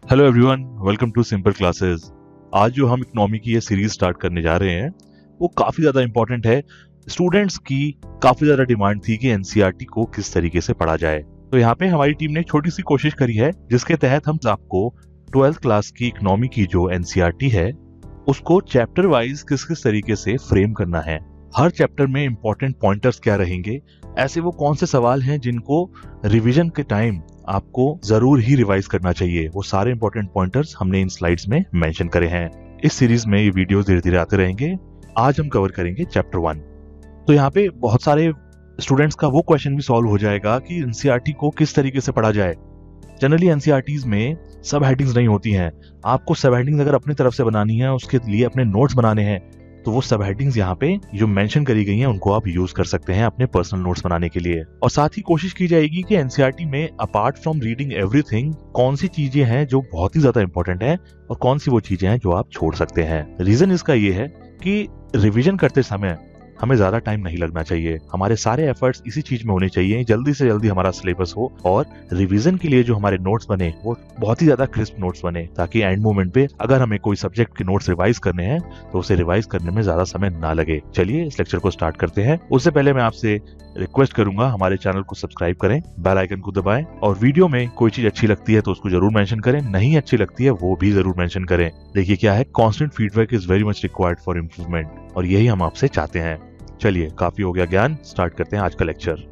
Hello everyone, welcome to Simple Classes. आज जो हम इकोनॉमी की ये सीरीज स्टार्ट करने जा रहे हैं वो काफी ज्यादा इंपॉर्टेंट है। स्टूडेंट्स की काफी ज्यादा डिमांड थी कि एनसीईआरटी को किस तरीके से पढ़ा जाए, तो यहाँ पे हमारी टीम ने एक छोटी सी कोशिश करी है जिसके तहत हम आपको 12th क्लास की इकोनॉमी की जो एनसीईआरटी है उसको चैप्टर वाइज किस किस तरीके से फ्रेम करना है, हर चैप्टर में इंपॉर्टेंट पॉइंटर्स क्या रहेंगे, ऐसे वो कौन से सवाल हैं जिनको रिवीजन के टाइम आपको जरूर ही रिवाइज करना चाहिए, वो सारे इंपॉर्टेंट पॉइंटर्स हमने इन स्लाइड्स में मेंशन करे हैं। इस सीरीज में ये वीडियोस धीरे धीरे आते रहेंगे। आज हम कवर करेंगे चैप्टर 1। तो यहाँ पे बहुत सारे स्टूडेंट्स का वो क्वेश्चन भी सॉल्व हो जाएगा कि एनसीईआरटी को किस तरीके से पढ़ा जाए। जनरली एनसीईआरटीज में सब हेडिंग्स नहीं होती हैं, आपको सब हेडिंग्स अगर अपनी तरफ से बनानी है, उसके लिए अपने नोट्स बनाने हैं, तो वो सब हेडिंग्स यहाँ पे जो मेंशन करी गई हैं उनको आप यूज कर सकते हैं अपने पर्सनल नोट्स बनाने के लिए। और साथ ही कोशिश की जाएगी कि एनसीईआरटी में अपार्ट फ्रॉम रीडिंग एवरीथिंग कौन सी चीजें हैं जो बहुत ही ज्यादा इंपॉर्टेंट है और कौन सी वो चीजें हैं जो आप छोड़ सकते हैं। रीजन इसका ये है कि रिविजन करते समय हमें ज्यादा टाइम नहीं लगना चाहिए, हमारे सारे एफर्ट्स इसी चीज में होने चाहिए, जल्दी से जल्दी हमारा सिलेबस हो और रिवीजन के लिए जो हमारे नोट्स बने वो बहुत ही ज्यादा क्रिस्प नोट्स बने, ताकि एंड मोमेंट पे अगर हमें कोई सब्जेक्ट के नोट्स रिवाइज करने हैं तो उसे रिवाइज करने में ज्यादा समय ना लगे। चलिए इस लेक्चर को स्टार्ट करते हैं। उससे पहले मैं आपसे रिक्वेस्ट करूंगा हमारे चैनल को सब्सक्राइब करें, बेल आइकन को दबाएं और वीडियो में कोई चीज अच्छी लगती है तो उसको जरूर मेंशन करें, नहीं अच्छी लगती है वो भी जरूर मेंशन करें। देखिए क्या है, constant feedback is very much required for improvement और यही हम आपसे चाहते हैं। चलिए काफी हो गया ज्ञान, स्टार्ट करते हैं आज का लेक्चर।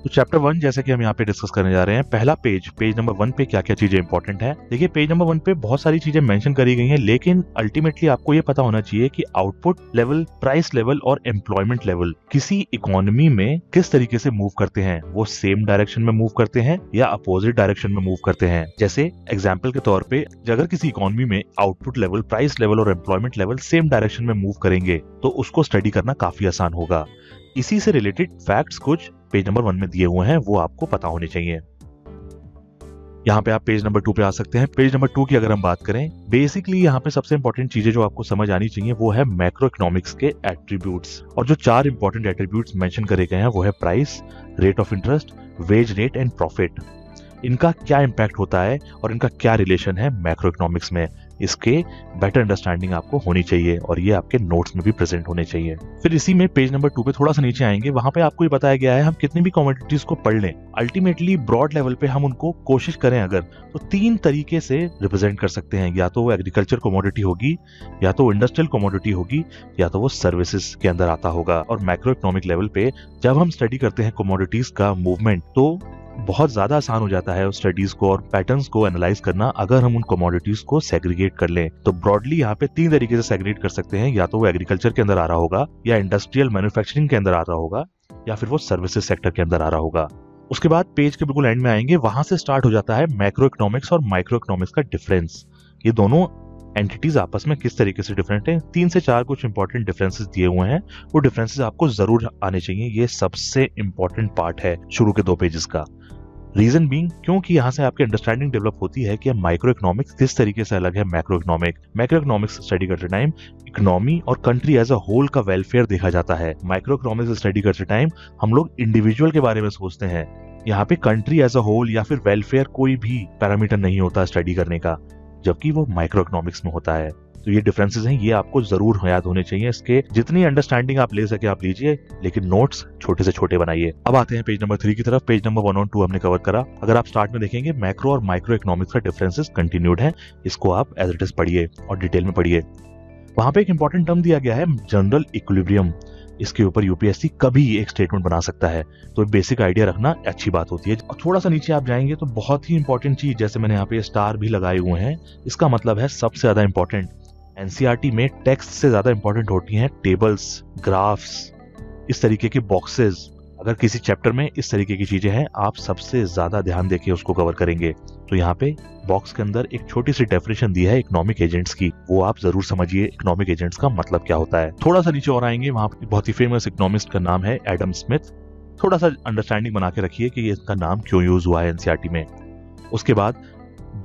तो चैप्टर 1 जैसे कि हम यहाँ पे डिस्कस करने जा रहे हैं, पहला पेज नंबर 1 पे क्या क्या चीजें इंपॉर्टेंट है। देखिए पेज नंबर 1 पे बहुत सारी चीजें मेंशन करी गई हैं, लेकिन अल्टीमेटली आपको ये पता होना चाहिए कि आउटपुट लेवल, प्राइस लेवल और एम्प्लॉयमेंट लेवल किसी इकोनॉमी में किस तरीके से मूव करते हैं। वो सेम डायरेक्शन में मूव करते हैं या अपोजिट डायरेक्शन में मूव करते हैं। जैसे एग्जाम्पल के तौर पे अगर किसी इकोनॉमी में आउटपुट लेवल, प्राइस लेवल और एम्प्लॉयमेंट लेवल सेम डायरेक्शन में मूव करेंगे तो उसको स्टडी करना काफी आसान होगा। इसी से रिलेटेड फैक्ट्स कुछ पेज नंबर 1 में दिए हुए हैं, वो आपको पता होने चाहिए। यहाँ पे आप पेज नंबर 2 पे आ सकते हैं। पेज नंबर 2 की अगर हम बात करें, बेसिकली यहाँ पे सबसे इंपॉर्टेंट चीजें जो आपको समझ आनी चाहिए वो है मैक्रो इकोनॉमिक्स के एट्रीब्यूट्स, और जो 4 इंपॉर्टेंट एट्रीब्यूट्स मेंशन करे गए हैं वो है price, rate of interest, wage rate and profit. इनका क्या इम्पैक्ट होता है और इनका क्या रिलेशन है मैक्रो इकोनॉमिक्स में, इसके बेटर अंडरस्टैंडिंग आपको होनी चाहिए और ये आपके नोट्स में भी प्रेजेंट होने चाहिए। फिर इसी में पेज नंबर 2 पे थोड़ा सा नीचे आएंगे, वहां पे आपको ये बताया गया है हम कितनी भी कमोडिटीज को पढ़ लें, अल्टीमेटली ब्रॉड लेवल पे हम उनको कोशिश करें अगर तो 3 तरीके से रिप्रेजेंट कर सकते हैं। या तो वो एग्रीकल्चर कमोडिटी होगी, या तो इंडस्ट्रियल कमोडिटी होगी, या तो वो सर्विसेज के अंदर आता होगा। और मैक्रो इकोनॉमिक लेवल पे जब हम स्टडी करते हैं कमोडिटीज का मूवमेंट तो बहुत ज्यादा आसान हो जाता है उस स्टडीज को और पैटर्न्स को एनालाइज करना अगर हम उन कमोडिटीज को सेग्रीगेट कर लें। तो ब्रॉडली यहाँ पे 3 तरीके से सेग्रीगेट कर सकते हैं, या तो वो एग्रीकल्चर के अंदर आ रहा होगा, या इंडस्ट्रियल मैन्युफैक्चरिंग के अंदर आ रहा होगा, या फिर वो सर्विसेज सेक्टर के अंदर आ रहा होगा। उसके बाद पेज के बिल्कुल एंड में आएंगे, वहां से स्टार्ट हो जाता है मैक्रो इकोनॉमिक्स और माइक्रो इकोनॉमिक्स का डिफरेंस। ये दोनों एंटिटीज आपस में किस तरीके से डिफरेंट है, 3 से 4 कुछ इंपॉर्टेंट डिफरेंसेस दिए हुए हैं, वो डिफरेंसेस आपको जरूर आने चाहिए। ये सबसे इंपॉर्टेंट पार्ट है शुरू के 2 पेजेस का। रीजन बीइंग क्योंकि यहाँ से आपकी अंडरस्टैंडिंग डेवलप होती है कि माइक्रो इकोनॉमिक्स किस तरीके से अलग है macro economic. Macro economics study करते टाइम इकोनॉमी और कंट्री एज अ होल का वेलफेयर देखा जाता है। माइक्रो इकोनॉमिक्स स्टडी करते टाइम हम लोग इंडिविजुअल के बारे में सोचते हैं। यहाँ पे कंट्री एज अ होल या फिर वेलफेयर कोई भी पैरामीटर नहीं होता स्टडी करने का, जबकि वो माइक्रो इकोनॉमिक्स में होता है। तो ये डिफरेंसेस हैं, ये आपको जरूर याद होने चाहिए। इसके जितनी अंडरस्टैंडिंग आप ले सके आप लीजिए, लेकिन नोट्स छोटे से छोटे बनाइए। अब आते हैं पेज नंबर 3 की तरफ। पेज नंबर 1 और 2 हमने कवर करा। अगर आप स्टार्ट में देखेंगे मैक्रो और माइक्रो इकोनॉमिक्स का डिफरेंसेस कंटिन्यूड है, इसको आप एज इट इज पढ़िए और डिटेल में पढ़िए। वहां पे एक इंपॉर्टेंट टर्म दिया गया है जनरल इक्विलिब्रियम। इसके ऊपर यूपीएससी कभी एक स्टेटमेंट बना सकता है, तो बेसिक आइडिया रखना अच्छी बात होती है। और थोड़ा सा नीचे आप जाएंगे तो बहुत ही इंपॉर्टेंट चीज, जैसे मैंने यहाँ पे स्टार भी लगाए हुए हैं, इसका मतलब है सबसे ज्यादा इंपॉर्टेंट। एनसीईआरटी में टेक्स्ट से ज्यादा इंपॉर्टेंट होती हैं टेबल्स, ग्राफ्स, इस तरीके के बॉक्सेस। अगर किसी चैप्टर में इस तरीके की चीजें हैं, आप सबसे ज्यादा ध्यान देके उसको कवर करेंगे। तो यहाँ पे बॉक्स के अंदर एक छोटी सी डेफिनेशन दी है इकोनॉमिक एजेंट्स की, वो आप जरूर समझिए इकोनॉमिक एजेंट्स का मतलब क्या होता है। थोड़ा सा नीचे और आएंगे, वहां पे बहुत ही फेमस इकोनॉमिस्ट का नाम है एडम स्मिथ। थोड़ा सा अंडरस्टैंडिंग बना के रखिए कि इसका नाम क्यों यूज हुआ है एनसीईआरटी में। उसके बाद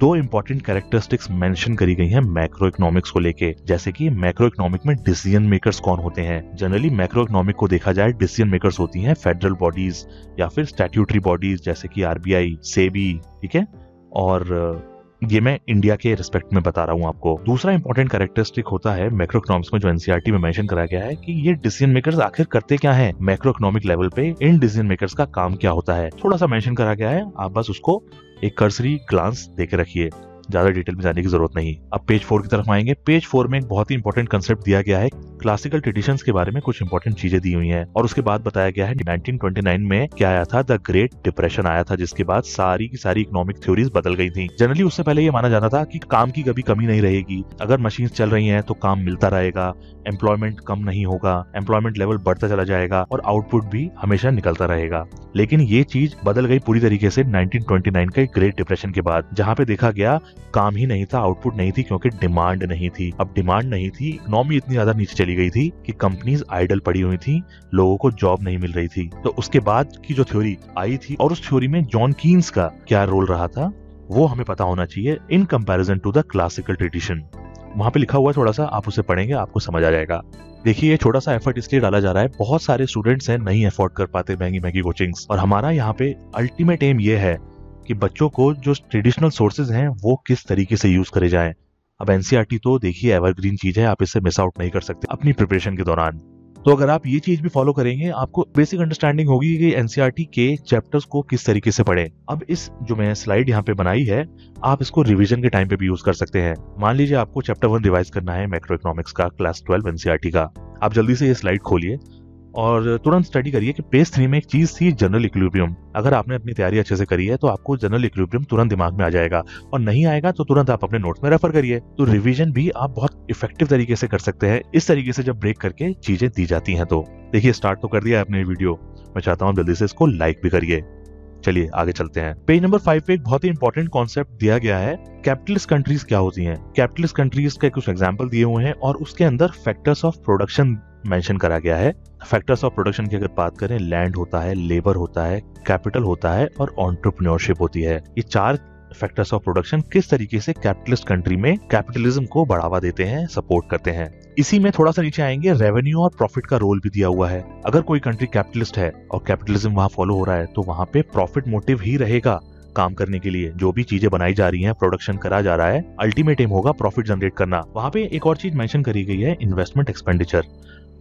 2 इंपॉर्टेंट कैरेक्टरिस्टिक्स मेंशन करी गई हैं मैक्रो इकोनॉमिक्स को लेके, जैसे कि मैक्रो इकोनॉमिक में डिसीजन मेकर्स कौन होते हैं। जनरली मैक्रो इकोनॉमिक को देखा जाए, डिसीजन मेकर्स होती हैं फेडरल बॉडीज या फिर स्टैट्यूटरी बॉडीज जैसे कि आरबीआई, सेबी, ठीक है, और ये मैं इंडिया के रिस्पेक्ट में बता रहा हूँ आपको। दूसरा इंपॉर्टेंट कैरेक्टरिस्टिक होता है मैक्रो इकोनॉमिक्स में जो एनसीईआरटी में मेंशन करा गया है कि ये डिसीजन मेकर्स आखिर करते क्या है, मैक्रो इकोनॉमिक लेवल पे इन डिसीजन मेकर्स का काम क्या होता है, थोड़ा सा मेंशन करा गया है। आप बस उसको एक कर्सरी ग्लांस देके रखिए, ज्यादा डिटेल में जाने की जरूरत नहीं। अब पेज 4 की तरफ आएंगे। पेज 4 में एक बहुत ही इंपॉर्टेंट कंसेप्ट दिया गया है, क्लासिकल ट्रेडिशंस के बारे में कुछ इंपॉर्टेंट चीजें दी हुई हैं और उसके बाद बताया गया है 1929 में क्या आया था, द ग्रेट डिप्रेशन आया था, जिसके बाद सारी की सारी इकोनॉमिक थ्योरीज बदल गई थी। जनरली उससे पहले ये माना जाता था कि काम की कभी कमी नहीं रहेगी, अगर मशीन चल रही हैं तो काम मिलता रहेगा, एम्प्लॉयमेंट कम नहीं होगा, एम्प्लॉयमेंट लेवल बढ़ता चला जाएगा और आउटपुट भी हमेशा निकलता रहेगा। लेकिन ये चीज बदल गई पूरी तरीके से 1929 के ग्रेट डिप्रेशन के बाद, जहाँ पे देखा गया काम ही नहीं था, आउटपुट नहीं थी, क्योंकि डिमांड नहीं थी। अब डिमांड नहीं थी, इकोनॉमी इतनी ज्यादा नीचे चली गई थी कि कंपनीज आइडल पड़ी हुई थी, लोगों को जॉब नहीं मिल रही थी। तो उसके बाद की जो थ्योरी आई थी और उस थ्योरी में जॉन कीन्स का क्या रोल रहा था वो हमें पता होना चाहिए in comparison to the classical tradition. वहां पे लिखा हुआ है, थोड़ा सा आप उसे पढ़ेंगे आपको समझ आ जाएगा। देखिए ये छोटा सा एफर्ट इसलिए डाला जा रहा है, बहुत सारे स्टूडेंट्स हैं नहीं अफोर्ड कर पाते महंगी महंगी कोचिंग्स, और हमारा यहाँ पे अल्टीमेट एम ये है कि बच्चों को जो ट्रेडिशनल सोर्सेज हैं वो किस तरीके से यूज करे जाएं। अब एनसीईआरटी तो देखिए एवरग्रीन चीज है, आप इससे मिस आउट नहीं कर सकते अपनी प्रिपरेशन के दौरान। तो अगर आप ये चीज भी फॉलो करेंगे आपको बेसिक अंडरस्टैंडिंग होगी कि एनसीईआरटी के चैप्टर्स को किस तरीके से पढ़ें। अब इस जो मैं स्लाइड यहाँ पे बनाई है, आप इसको रिवीजन के टाइम पे भी यूज कर सकते हैं। मान लीजिए आपको चैप्टर 1 रिवाइज करना है मैक्रो इकोनॉमिक्स का, क्लास 12 एनसीईआरटी का। आप जल्दी से ये स्लाइड खोलिए और तुरंत स्टडी करिए कि पेज 3 में एक चीज थी जनरल इक्विलिब्रियम। अगर आपने अपनी तैयारी अच्छे से करी है तो आपको जनरल इक्विलिब्रियम तुरंत दिमाग में आ जाएगा, और नहीं आएगा तो तुरंत आप अपने नोट्स में रेफर करिए। तो रिवीजन भी आप बहुत इफेक्टिव तरीके से कर सकते हैं इस तरीके से जब ब्रेक करके चीजें दी जाती हैं। तो देखिए स्टार्ट तो कर दिया है आपने वीडियो, मैं चाहता हूँ जल्दी से इसको लाइक भी करिए। चलिए आगे चलते हैं। पेज नंबर 5 पे एक बहुत ही इंपॉर्टेंट कॉन्सेप्ट दिया गया है, कैपिटलिस्ट कंट्रीज क्या होती हैं। कैपिटलिस्ट कंट्रीज के कुछ एग्जांपल दिए हुए हैं और उसके अंदर फैक्टर्स ऑफ प्रोडक्शन मेंशन करा गया है। फैक्टर्स ऑफ प्रोडक्शन की अगर बात करें, लैंड होता है, लेबर होता है, कैपिटल होता है और एंटरप्रेन्योरशिप होती है। ये 4 फैक्टर्स ऑफ प्रोडक्शन किस तरीके से कैपिटलिस्ट कंट्री में कैपिटलिज्म को बढ़ावा देते हैं, सपोर्ट करते हैं। इसी में थोड़ा सा नीचे आएंगे, रेवेन्यू और प्रॉफिट का रोल भी दिया हुआ है। अगर कोई कंट्री कैपिटलिस्ट है और कैपिटलिज्म वहां फॉलो हो रहा है तो वहां पे प्रॉफिट मोटिव ही रहेगा काम करने के लिए। जो भी चीजें बनाई जा रही हैं, प्रोडक्शन करा जा रहा है, अल्टीमेट एम होगा प्रॉफिट जनरेट करना। वहां पे एक और चीज मेंशन करी गई है, इन्वेस्टमेंट एक्सपेंडिचर।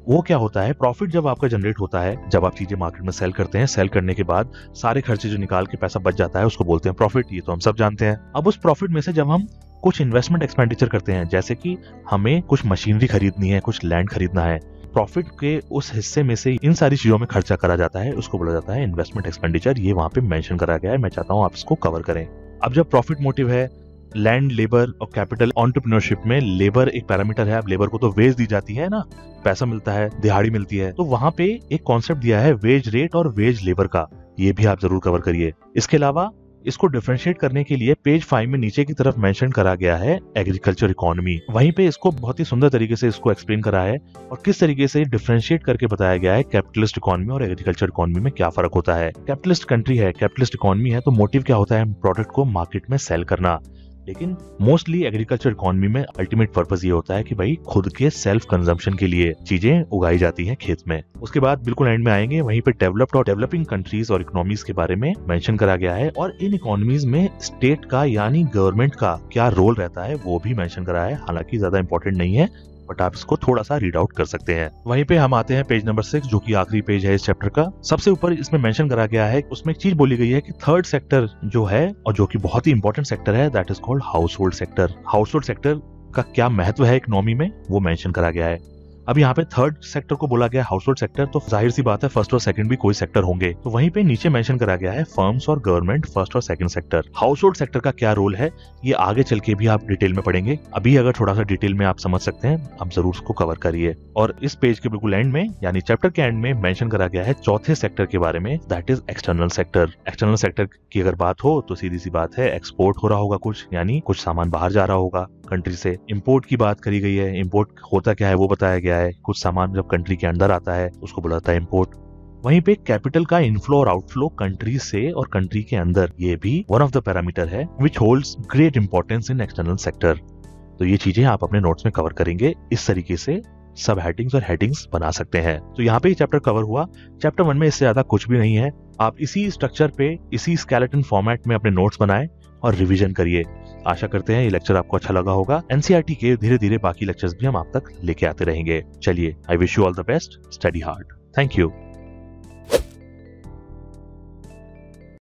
वो क्या होता है, प्रॉफिट जब आपका जनरेट होता है, जब आप चीजें मार्केट में सेल करते हैं, सेल करने के बाद सारे खर्चे जो निकाल के पैसा बच जाता है उसको बोलते हैं प्रॉफिट। ये तो हम सब जानते हैं। अब उस प्रॉफिट में से जब हम कुछ इन्वेस्टमेंट एक्सपेंडिचर करते हैं, जैसे कि हमें कुछ मशीनरी खरीदनी है, कुछ लैंड खरीदना है, प्रॉफिट के उस हिस्से में से इन सारी चीजों में खर्चा करा जाता है, उसको बोला जाता है इन्वेस्टमेंट एक्सपेंडिचर। ये वहां पे मेंशन करा गया है, मैं चाहता हूँ आप इसको कवर करें। अब जब प्रॉफिट मोटिव है, लैंड, लेबर और कैपिटल, एंटरप्रेन्योरशिप में लेबर एक पैरामीटर है। अब लेबर को तो वेज दी जाती है ना, पैसा मिलता है, दिहाड़ी मिलती है, तो वहां पे एक कॉन्सेप्ट दिया है वेज रेट और वेज लेबर का, ये भी आप जरूर कवर करिए। इसके अलावा इसको डिफरेंशिएट करने के लिए पेज 5 में नीचे की तरफ मेंशन करा गया है एग्रीकल्चर इकोनॉमी। वहीं पे इसको बहुत ही सुंदर तरीके से इसको एक्सप्लेन करा है और किस तरीके से डिफरेंशिएट करके बताया गया है कैपिटलिस्ट इकोनॉमी और एग्रीकल्चर इकोनॉमी में क्या फर्क होता है। कैपिटलिस्ट कंट्री है, कैपिटलिस्ट इकोनॉमी है, तो मोटिव क्या होता है, प्रोडक्ट को मार्केट में सेल करना। लेकिन मोस्टली एग्रीकल्चर इकोनॉमी में अल्टीमेट पर्पस ये होता है कि भाई खुद के सेल्फ कंजम्पशन के लिए चीजें उगाई जाती हैं खेत में। उसके बाद बिल्कुल एंड में आएंगे, वहीं पे डेवलप्ड और डेवलपिंग कंट्रीज और इकोनॉमीज के बारे में मेंशन करा गया है और इन इकोनॉमीज में स्टेट का यानी गवर्नमेंट का क्या रोल रहता है वो भी मेंशन करा है। हालांकि ज्यादा इंपॉर्टेंट नहीं है, बट आप इसको थोड़ा सा रीड आउट कर सकते हैं। वहीं पे हम आते हैं पेज नंबर 6, जो कि आखिरी पेज है इस चैप्टर का। सबसे ऊपर इसमें मेंशन करा गया है, उसमें एक चीज बोली गई है कि थर्ड सेक्टर जो है और जो कि बहुत ही इंपॉर्टेंट सेक्टर है, that is called house hold sector. House hold sector का क्या महत्व है इकोनॉमी में वो मेंशन करा गया है। अब यहाँ पे थर्ड सेक्टर को बोला गया हाउस होल्ड सेक्टर, तो जाहिर सी बात है फर्स्ट और सेकंड भी कोई सेक्टर होंगे। तो वहीं पे नीचे मेंशन करा गया है फर्म्स और गवर्नमेंट, फर्स्ट और second sector. House hold sector का क्या रोल है ये आगे चल के भी आप डिटेल में पढ़ेंगे। अभी अगर थोड़ा सा डिटेल में आप समझ सकते हैं, आप जरूर उसको कवर करिए। और इस पेज के बिल्कुल एंड में यानी चैप्टर के एंड में मेंशन करा गया है चौथे सेक्टर के बारे में, that is external sector. External sector की अगर बात हो तो सीधी सी बात है, एक्सपोर्ट हो रहा होगा कुछ, यानी कुछ सामान बाहर जा रहा होगा कंट्री से। इंपोर्ट की बात करी गई है, इंपोर्ट होता क्या है वो बताया गया है। कुछ सामान जब कंट्री के अंदर आता है उसको बोला जाता है इंपोर्ट। वहीं पे कैपिटल का इनफ्लो और आउटफ्लो कंट्री से और कंट्री के अंदर, ये भी वन ऑफ द पैरामीटर है विच holds great importance in external sector. तो ये चीजें आप अपने नोट्स में कवर करेंगे, इस तरीके से सब हेडिंग्स और हेडिंग्स बना सकते हैं। तो यहाँ पे ये चैप्टर कवर हुआ। चैप्टर 1 में इससे ज्यादा कुछ भी नहीं है। आप इसी स्ट्रक्चर पे, इसी स्केलेटन फॉर्मेट में अपने नोट्स बनाएं, और रिवीजन करिए। आशा करते हैं ये लेक्चर आपको अच्छा लगा होगा। एनसीईआरटी के धीरे धीरे बाकी लेक्चर्स भी हम आप तक लेके आते रहेंगे। चलिए, I wish you all the best, study hard. Thank you.